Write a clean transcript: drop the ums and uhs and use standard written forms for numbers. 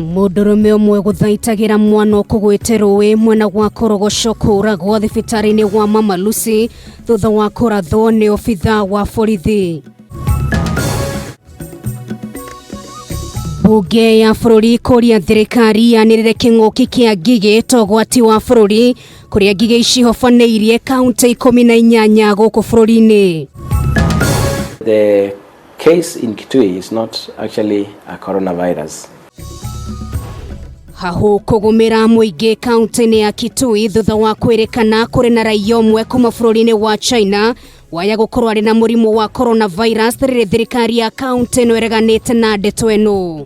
Mũndũrũme ũmwe gũthaitagira mwana kũgwĩte rũĩ mwena wa Korogoco kũragwo thibitarĩ-inĩ wa Mama Lucy thutha wa kũrathwo nĩ obithaa wa borithi. Bunge ya bũrũri kũria thirikari yanĩrĩre kĩng'ũki kĩa ngigĩ ta ũgwati wa bũrũri kũrĩa ngigĩ icihofanĩirie kaunti 18 gũkũ bũrũri-inĩ. The case in Kitui is not actually a coronavirus. Hahu kũgũmĩra mũingĩ kaunti-inĩ ya Kitui thutha wa kwĩrĩkana kũrĩ na raia ũmwe kuma bũrũri-inĩ wa China waya gũkorwo arĩ na mũrimũ wa coronavirus rĩrĩ thirikari ya kaunti ĩno ĩreganĩte na ndeto ĩno.